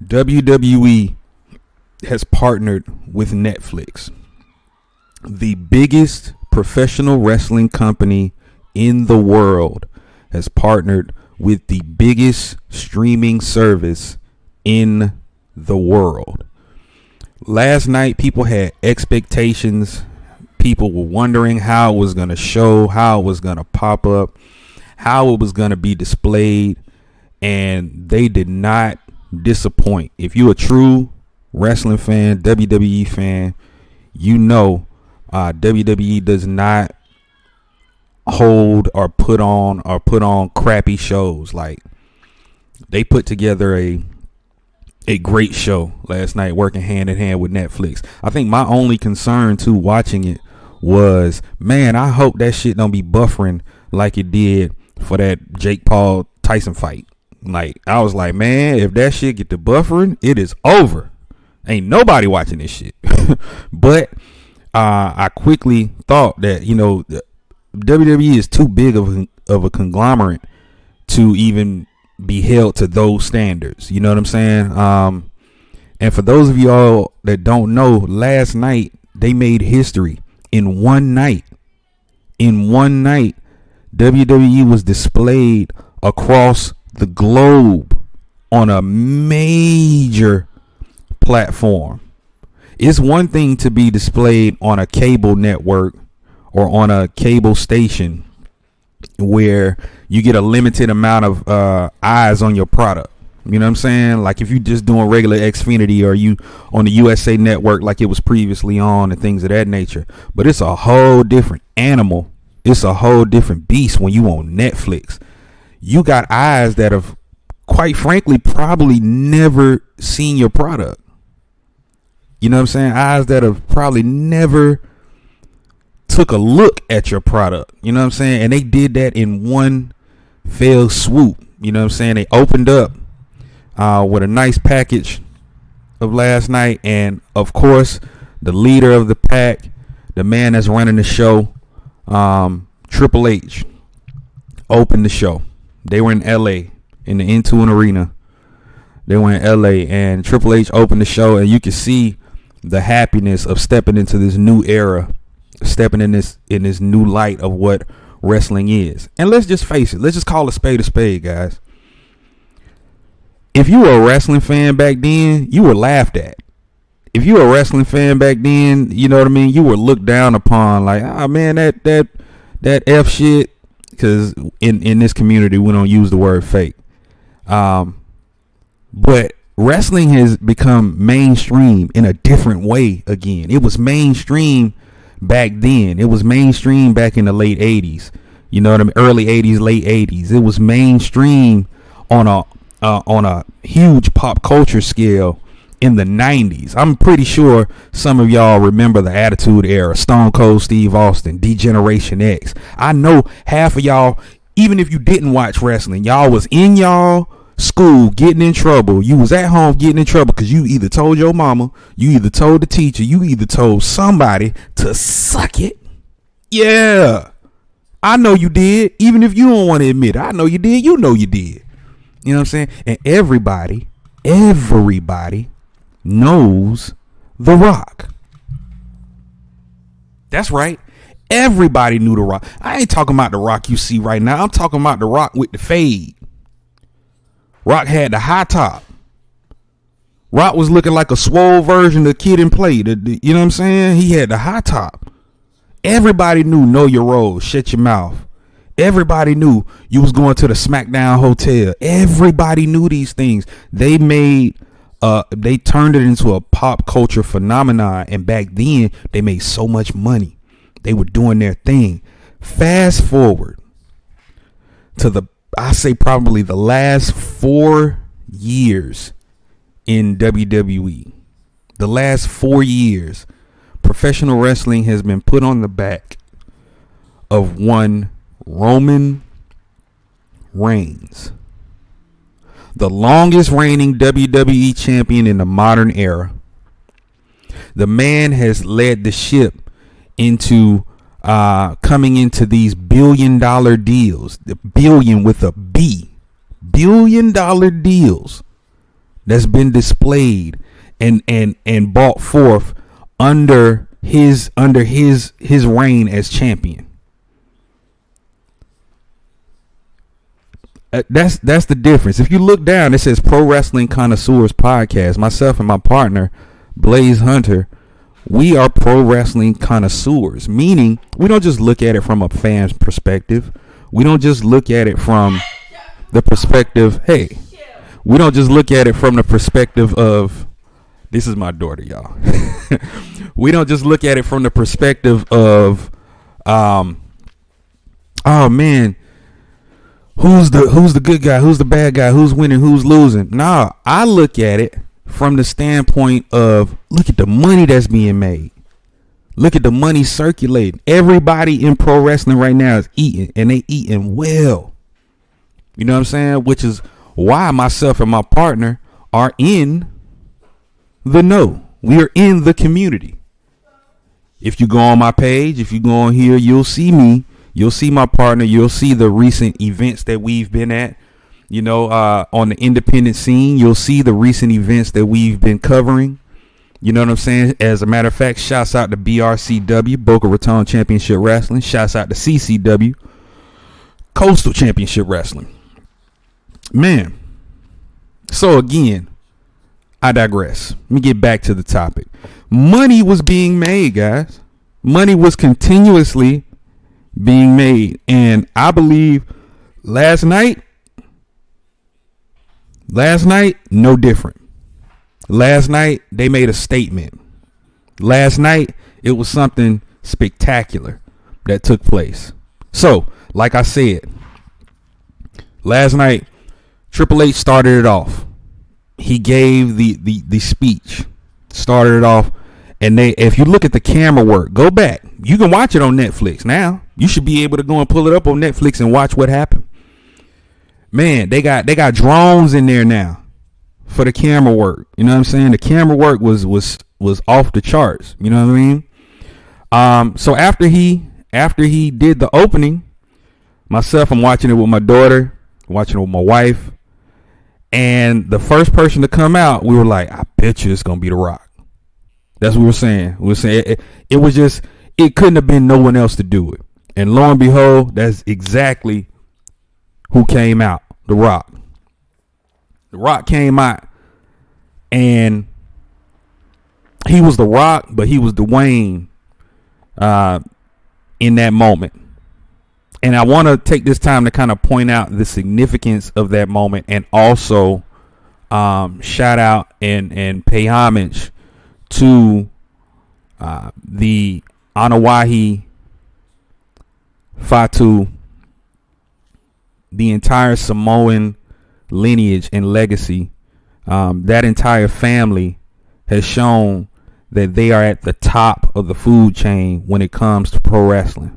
WWE has partnered with Netflix, the biggest professional wrestling company in the world, has partnered with the biggest streaming service in the world. Last night, people had expectations. People were wondering how it was going to show, how it was going to pop up, how it was going to be displayed, and they did not disappoint. If you're a true wrestling fan, WWE fan, you know WWE does not hold or put on crappy shows. Like, they put together a great show last night, working hand in hand with Netflix. I think my only concern to watching it was, man, I hope that shit don't be buffering like it did for that Jake Paul Tyson fight. Like, I was like, man, if that shit get to buffering, it is over. Ain't nobody watching this shit. But I quickly thought that, WWE is too big of a conglomerate to even be held to those standards. You know what I'm saying? And for those of y'all that don't know, last night they made history. In one night, WWE was displayed across the globe on a major platform. It's one thing to be displayed on a cable network or on a cable station where you get a limited amount of eyes on your product. You know what I'm saying? Like, if you just doing regular Xfinity, or you on the USA Network like it was previously on, and things of that nature. But it's a whole different animal. It's a whole different beast when you on Netflix. You got eyes that have, quite frankly, probably never seen your product. You know what I'm saying? Eyes that have probably never took a look at your product. You know what I'm saying? And they did that in one fell swoop. You know what I'm saying? They opened up with a nice package of last night. And of course, the leader of the pack, the man that's running the show, Triple H, opened the show. They were in LA in the Intuit Arena. They were in LA, and Triple H opened the show, and you can see the happiness of stepping into this new era, stepping in this new light of what wrestling is. And let's just face it, let's just call a spade, guys. If you were a wrestling fan back then, you were laughed at. If you were a wrestling fan back then, you know what I mean, you were looked down upon, like, man, that F shit, because in this community we don't use the word fake. But wrestling has become mainstream in a different way again. It was mainstream back then. It was mainstream back in the late 80s. You know what I mean? Early 80s, late 80s. It was mainstream on a huge pop culture scale in the 90s. I'm pretty sure some of y'all remember the Attitude Era, Stone Cold Steve Austin, D-Generation X. I know half of y'all, even if you didn't watch wrestling, y'all was in y'all school getting in trouble. You was at home getting in trouble because you either told your mama, you either told the teacher, you either told somebody to suck it. Yeah, I know you did. Even if you don't want to admit it, I know you did. You know you did. You know what I'm saying? And everybody knows The Rock. That's right. Everybody knew The Rock. I ain't talking about The Rock you see right now. I'm talking about The Rock with the fade. Rock had the high top. Rock was looking like a swole version of Kid and Play. You know what I'm saying? He had the high top. Everybody knew Know Your Role, Shut Your Mouth. Everybody knew you was going to the SmackDown Hotel. Everybody knew these things. They turned it into a pop culture phenomenon. And back then, they made so much money. They were doing their thing. Fast forward to I say probably the last 4 years in WWE. The last 4 years, professional wrestling has been put on the back of one Roman Reigns, the longest reigning WWE champion in the modern era. The man has led the ship into coming into these $1 billion deals, the billion with a B, $1 billion deals that's been displayed and brought forth under his reign as champion. That's the difference. If you look down, it says Pro Wrestling Connoisseurs Podcast. Myself and my partner, Blaze Hunter, we are pro wrestling connoisseurs, meaning we don't just look at it from a fan's perspective. We don't just look at it from the perspective, we don't just look at it from the perspective of, this is my daughter, y'all. We don't just look at it from the perspective of, oh man, who's the good guy, who's the bad guy, who's winning, who's losing. Nah, I look at it from the standpoint of, look at the money that's being made. Look at the money circulating. Everybody in pro wrestling right now is eating, and they eating well. You know what I'm saying? Which is why myself and my partner are in the know. We are in the community. If you go on my page, if you go on here, you'll see me. You'll see my partner. You'll see the recent events that we've been at. You know, on the independent scene, you'll see the recent events that we've been covering. You know what I'm saying? As a matter of fact, shouts out to BRCW, Boca Raton Championship Wrestling. Shouts out to CCW, Coastal Championship Wrestling. Man, so again, I digress. Let me get back to the topic. Money was being made, guys. Money was continuously being made. And I believe last night, no different. Last night, they made a statement. Last night, it was something spectacular that took place. So, like I said, last night, Triple H started it off. He gave the speech, started it off. And if you look at the camera work, go back. You can watch it on Netflix now. You should be able to go and pull it up on Netflix and watch what happened. Man, they got drones in there now for the camera work. You know what I'm saying? The camera work was off the charts. You know what I mean? So after he did the opening, myself, I'm watching it with my daughter, watching it with my wife, and the first person to come out, we were like, I bet you it's gonna be The Rock. That's what we were saying. We were saying it was just, it couldn't have been no one else to do it. And lo and behold, that's exactly who came out. The Rock. The Rock came out, and he was The Rock, but he was Dwayne in that moment. And I want to take this time to kind of point out the significance of that moment, and also shout out and pay homage to the Anawahi Fatu, the entire Samoan lineage and legacy. That entire family has shown that they are at the top of the food chain when it comes to pro wrestling.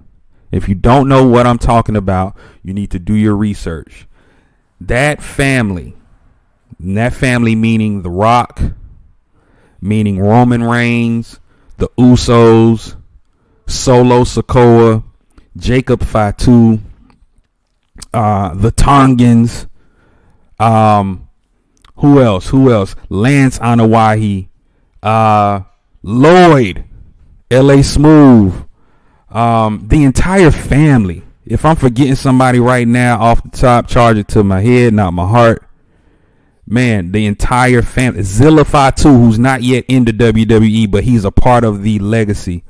If you don't know what I'm talking about, you need to do your research. That family meaning The Rock, meaning Roman Reigns, the Usos, Solo Sikoa, Jacob Fatu, the Tongans, who else? Lance Anawahi, Lloyd, LA Smooth, the entire family. If I'm forgetting somebody right now off the top, charge it to my head, not my heart. Man, the entire family. Zilla Fatu, who's not yet in the WWE, but he's a part of the legacy.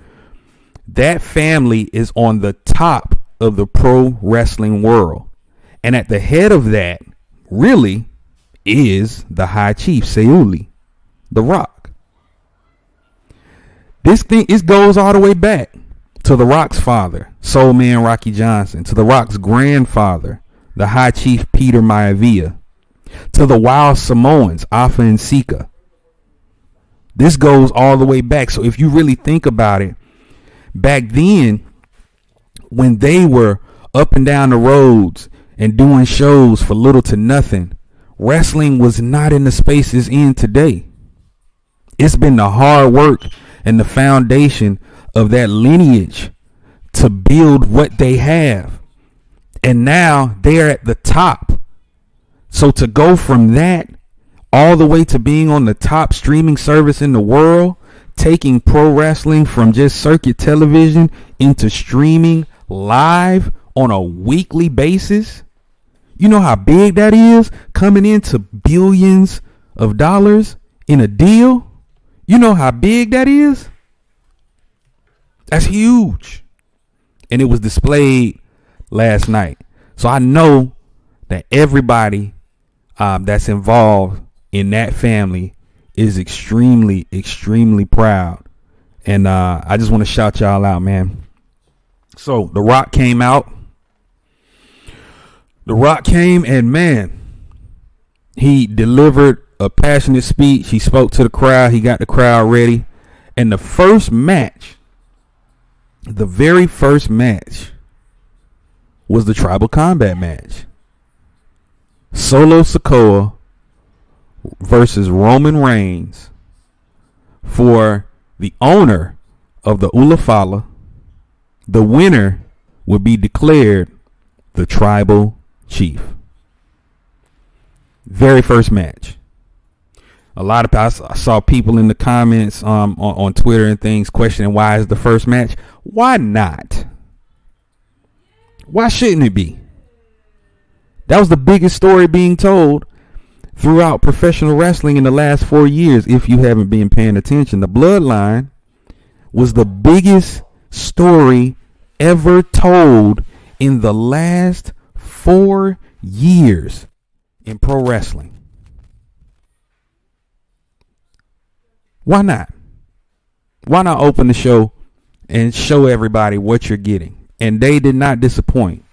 That family is on the top of the pro wrestling world. And at the head of that, really, is the High Chief, Seuli, The Rock. This thing, it goes all the way back to The Rock's father, Soul Man Rocky Johnson, to The Rock's grandfather, the High Chief Peter Maivia, to the Wild Samoans, Alpha and Sika. This goes all the way back. So if you really think about it, back then, when they were up and down the roads and doing shows for little to nothing, wrestling was not in the space it's in today. It's been the hard work and the foundation of that lineage to build what they have. And now they're at the top. So to go from that all the way to being on the top streaming service in the world, taking pro wrestling from just circuit television into streaming live on a weekly basis. You know how big that is, coming into billions of dollars in a deal? You know how big that is? That's huge. And it was displayed last night. So I know that everybody that's involved in that family is extremely, extremely proud. And I just want to shout y'all out, man. So The Rock came out. The Rock came and, man, he delivered a passionate speech. He spoke to the crowd. He got the crowd ready. And the very first match was the Tribal Combat match. Solo Sikoa versus Roman Reigns for the owner of the Fala. The winner would be declared the Tribal Chief. Very first match. A lot of I saw people in the comments on Twitter and things questioning why is the first match. Why not? Why shouldn't it be? That was the biggest story being told throughout professional wrestling in the last 4 years. If you haven't been paying attention, the Bloodline was the biggest story ever told in the last 4 years in pro wrestling. Why not? Why not open the show and show everybody what you're getting? And they did not disappoint.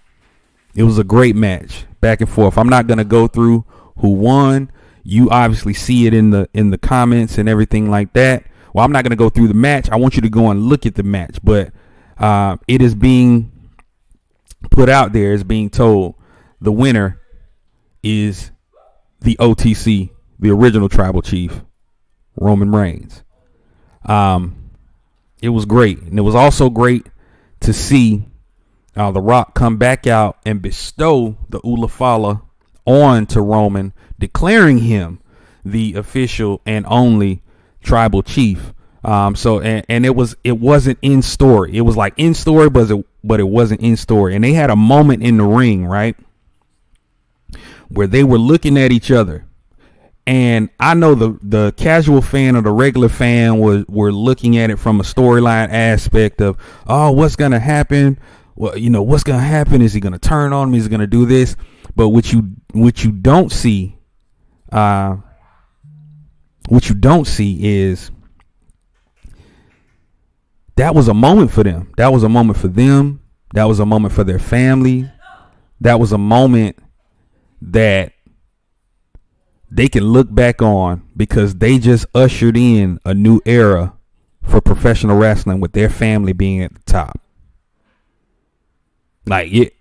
It was a great match, back and forth. I'm not going to go through who won. You obviously see it in the comments and everything like that. Well, I'm not going to go through the match. I want you to go and look at the match. But it is being put out there, is being told the winner is the OTC, the original Tribal Chief, Roman Reigns. It was great. And it was also great to see The Rock come back out and bestow the Fala on to Roman, declaring him the official and only Tribal Chief. And it wasn't in story. It was like in story, but it wasn't in story. And they had a moment in the ring, right, where they were looking at each other. And I know the casual fan or the regular fan were looking at it from a storyline aspect of, oh, what's going to happen? Well, what's going to happen? Is he going to turn on me? Is he going to do this? But what you don't see, is that was a moment for them. That was a moment for them. That was a moment for their family. That was a moment that they can look back on because they just ushered in a new era for professional wrestling with their family being at the top. Like it,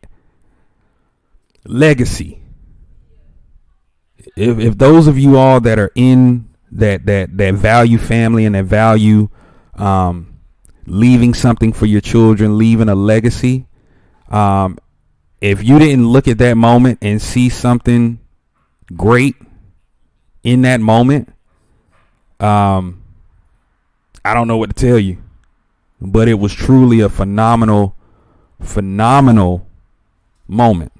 legacy. If those of you all that are in that value family and that value leaving something for your children, leaving a legacy, if you didn't look at that moment and see something great in that moment, I don't know what to tell you, but it was truly a phenomenal moment.